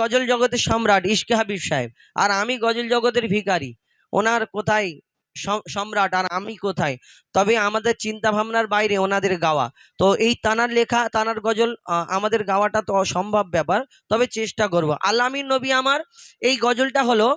গজল জগতের সম্রাট ইশকে হাবিব সাহেব, আর আমি গজল জগতের ভিখারি। ওনার কোথায় সম্রাট আর আমি কোথায়? তবে আমাদের চিন্তা ভাবনার বাইরে ওনাদের গাওয়া। তো এই তানার লেখা, তানার গজল আমাদের গাওয়াটা তো অসম্ভব ব্যাপার, তবে চেষ্টা করব। আল্লামীর নবী আমার এই গজলটা হলো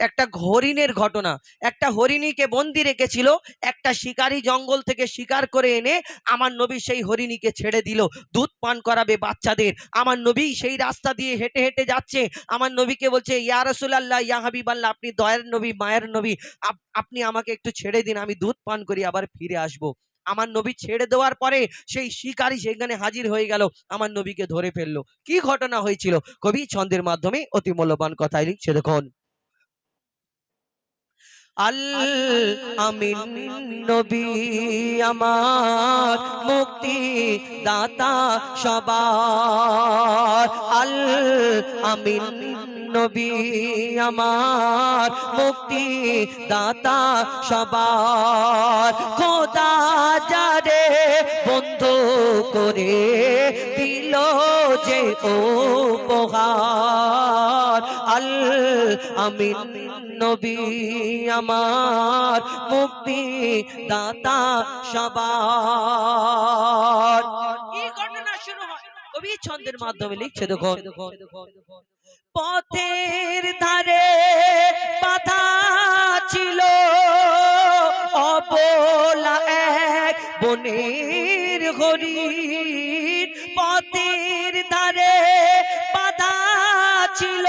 একটা হরিণের ঘটনা। একটা হরিণীকে বন্দি রেখেছিল, একটা শিকারী জঙ্গল থেকে শিকার করে এনে আমার নবী সেই হরিণীকে ছেড়ে দিল, দুধ পান করাবে বাচ্চাদের। আমার নবী সেই রাস্তা দিয়ে হেঁটে হেঁটে যাচ্ছে, আমার নবীকে বলছে, ইয়া রাসূলুল্লাহ, ইয়া হাবিবাল্লাহ, আপনি দয়ার নবী, মায়ের নবী, আপনি আমাকে একটু ছেড়ে দিন, আমি দুধ পান করি আবার ফিরে আসব। আমার নবী ছেড়ে দেওয়ার পরে সেই শিকারী সেখানে হাজির হয়ে গেল, আমার নবীকে ধরে ফেললো। কি ঘটনা হয়েছিল কবি ছন্দের মাধ্যমে অতি মূল্যবান কথাই লিখছে, দেখুন। আল আমিন নবী আমার মুক্তি দাতা সবার। আল আমিন নবী আমার মুক্তি দাতা সবার। খোদা যারে বন্ধু করে দিল যে উপহার। আল আমিন নবী আমার মুক্তি দাতা সবার। কি ঘটনা শুরু হয় কবি ছন্দের মাধ্যমে লিখছে, দেখুন। পথের ধারে বাধা ছিল অবলা এক বনের হরিণ। পথের ধারে বাধা ছিল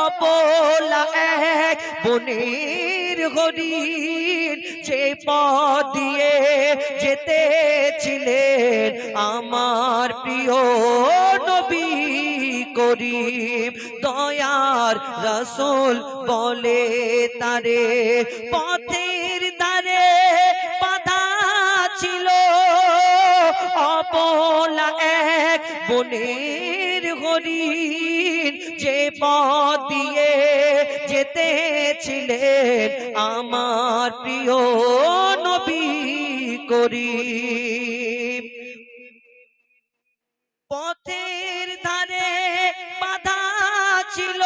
অবলা এক বনের হরিণ। যে পথ দিয়ে যেতেছিলেন আমার প্রিয় নবী করিম, দয়ার রাসূল বলে তারে। পথের ধারে বাধা ছিল অবলা এক বনের হরিণ। যে পথ দিয়ে যেতেছিলেন আমার প্রিয় নবী করিম। পথের ধারে বাধা ছিল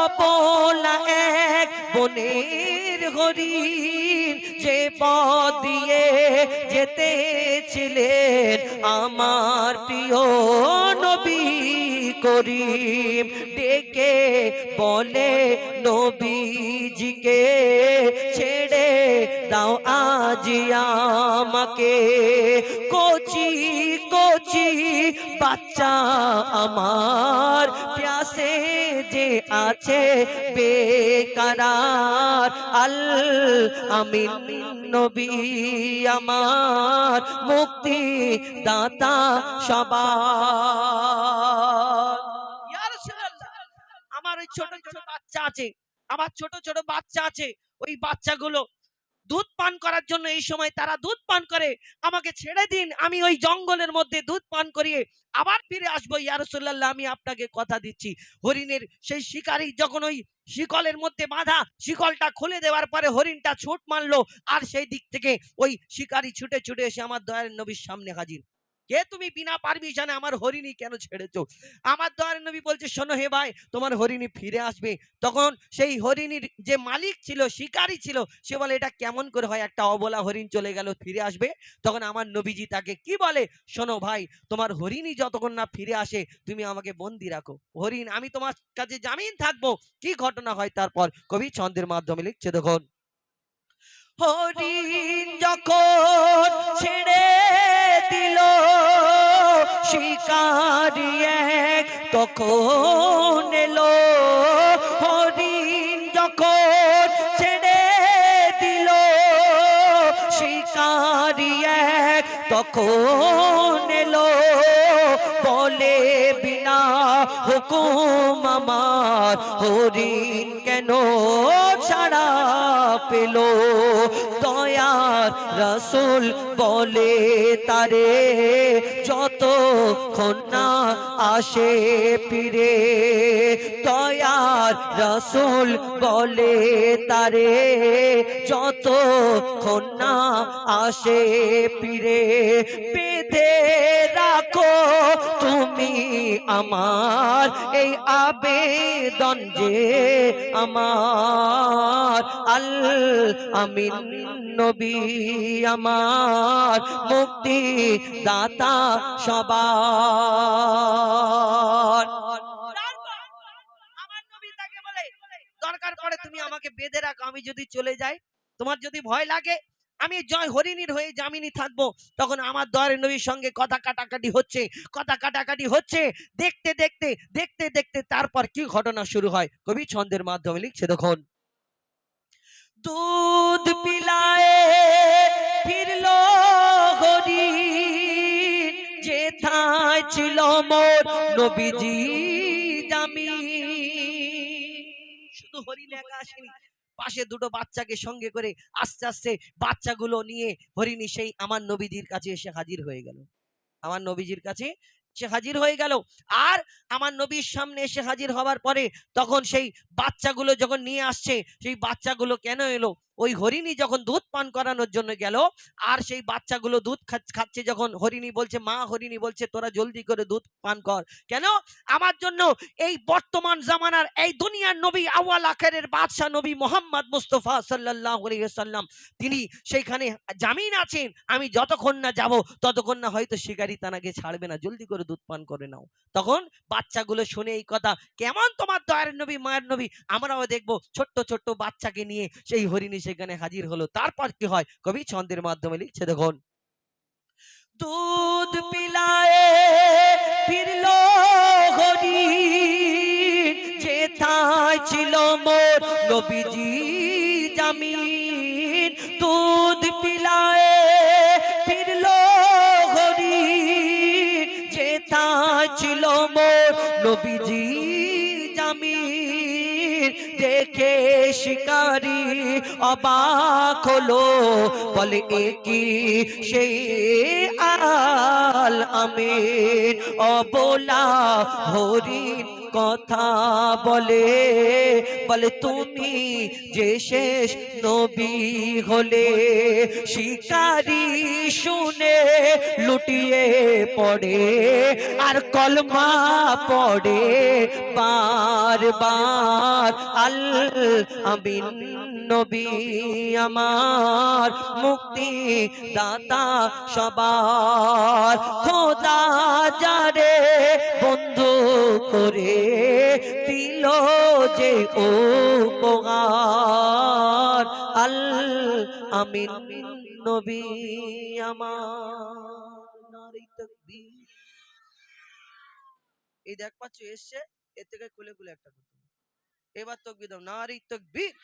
অবলা এক বনের হরিণ। যে পথ দিয়ে যেতেছিলেন আমার প্রিয় নবী করিম। ডেকে বলে নবীজিকে, ছেড়ে দাও আজি আমাকে। কচি কচি বাচ্চা আমার প্যাসে যে আছে বেকারার। আল আমিন নবী আমার মুক্তি দাতা সবার। ইয়া রাসূলুল্লাহ, আমার ওই ছোট ছোট বাচ্চা আছে, আমার ছোট ছোট বাচ্চা আছে, ওই বাচ্চাগুলো দুধ পান করার জন্য এই সময় তারা দুধ পান করে। আমাকে ছেড়ে দিন, আমি ওই জঙ্গলের মধ্যে দুধ পান করিয়ে আবার ফিরে আসবো। ইয়া রাসূলুল্লাহ, আমি আপনাকে কথা দিচ্ছি। হরিণের সেই শিকারী যখন ওই শিকলের মধ্যে বাঁধা, শিকলটা খুলে দেওয়ার পরে হরিণটা ছুট মারলো, আর সেই দিক থেকে ওই শিকারী ছুটে ছুটে এসে আমার দয়ার নবীর সামনে হাজির। কে তুমি বিনা পারমিশনে আমার হরিণী কেন ছেড়েছো? আমার দয়ার নবী বলছে, শোনো হে ভাই, তোমার হরিণী ফিরে আসবে। তখন সেই হরিণীর যে মালিক ছিল, শিকারী ছিল, সে বলে, এটা কেমন করে হয়, একটা অবলা হরিণ চলে গেল ফিরে আসবে? তখন আমার নবীজি তাকে কি বলে, শোনো ভাই, তোমার হরিণী যতক্ষণ না ফিরে আসে তুমি আমাকে বন্দি রাখো। হরিণ, আমি তোমার কাছে জামিন থাকবো। কি ঘটনা হয় তারপর কবি ছন্দের মাধ্যমে লিখছে, দেখুন। হরিণ যখন ছেড়ে দিল শিকারী এক তখন এলো। হরিণ যখন ছেড়ে দিল শিকারী এক তখন এলো। বলে, বিনা হুকুম আমার হরিণ কেন ছাড়া পেল? দয়ার রাসূল বলে তারে, যতক্ষণ না আসে ফিরে। দয়ার রাসূল বলে তারে, যতক্ষণ না আসে ফিরে। বেঁধে রাখ রেখো তুমি আমার এই আবেদন যে আমার আল আমিন নবী আমার মুক্তি দাতা সবার। আমার নবী তাকে বলে দরকার পড়ে তুমি আমাকে বেঁধে রাখো, আমি যদি চলে যাই, তোমার যদি ভয় লাগে, আমি জয় হরিণীর হয়ে জামিনী থাকবো। তখন আমার দয়ার নবীর সঙ্গে কথা কাটাকাটি হচ্ছে, কথা কাটাকাটি হচ্ছে। দেখতে দেখতে দেখতে দেখতে তারপর কি ঘটনা শুরু হয় কবি ছন্দের মাধ্যমে লিখছে দেখুন। দুধ পিলায়ে ফিরলো হরিণ, যেথায় ছিল মোর নবীজি জামিন। শুধু হরিণ একা আসেনি, পাশে দুটো বাচ্চাকে সঙ্গে করে আস্তে আস্তে বাচ্চাগুলো নিয়ে হরিণী সেই আমার নবীজির কাছে এসে হাজির হয়ে গেল। আমার নবীজির কাছে সে হাজির হয়ে গেল। আর আমার নবীর সামনে এসে হাজির হওয়ার পরে তখন সেই বাচ্চাগুলো যখন নিয়ে আসছে, সেই বাচ্চাগুলো কেন এলো, ওই হরিণী যখন দুধ পান করানোর জন্য গেল, আর সেই বাচ্চাগুলো দুধ খাচ্ছে, যখন হরিণী বলছে, মা হরিণী বলছে তোরা জলদি করে দুধ পান কর। কেন? আমার জন্য এই বর্তমান জামানার এই দুনিয়ার নবী আউয়াল আখেরের বাদশাহ নবী মোহাম্মদ মুস্তাফা সাল্লাল্লাহু আলাইহি ওয়াসাল্লাম তিনি সেইখানে জামিন আছেন। আমি যতক্ষণ না যাব ততক্ষণ না হয়তো শিকারী তানাকে ছাড়বে না, জলদি করে দুধ পান করে নাও। তখন বাচ্চাগুলো শুনে এই কথা, কেমন তোমার দয়ার নবী মায়ের নবী, আমরাও দেখবো। ছোট্ট ছোট্ট বাচ্চাকে নিয়ে সেই হরিণী সেখানে হাজির হলো। তারপর কি হয় কবি ছন্দের মাধ্যমে লিখছে দেখুন। দুধ পিলায়ে ফিরলো হরিণ, যেথায় ছিল মোর নবীজি জামিন। দুধ পিলায়ে ফিরলো হরিণ, যেথায় ছিল মোর নবীজি জামিন। দেখে শিকারি অবাক হলো, বলে একি সেই আল আমিন। অবলা হরিণ কথা বলে, বলে তুমি যে শেষ নবী হলে। শিকারি শুনে লুটিয়ে পড়ে আর কলমা পড়ে বারবার। আল আমিন নবী আমার মুক্তি দাতা সবার। খোদা যারে বন্ধু করে দিল যে উপহার। আল আমিন নবী আমার। নারী তাকবীর। এই দেখ পাচ্ছ এসছে, এর থেকে খুলে খুলে একটা করতে হবে। এবার তাকবীর দাও, নারী তাকবীর।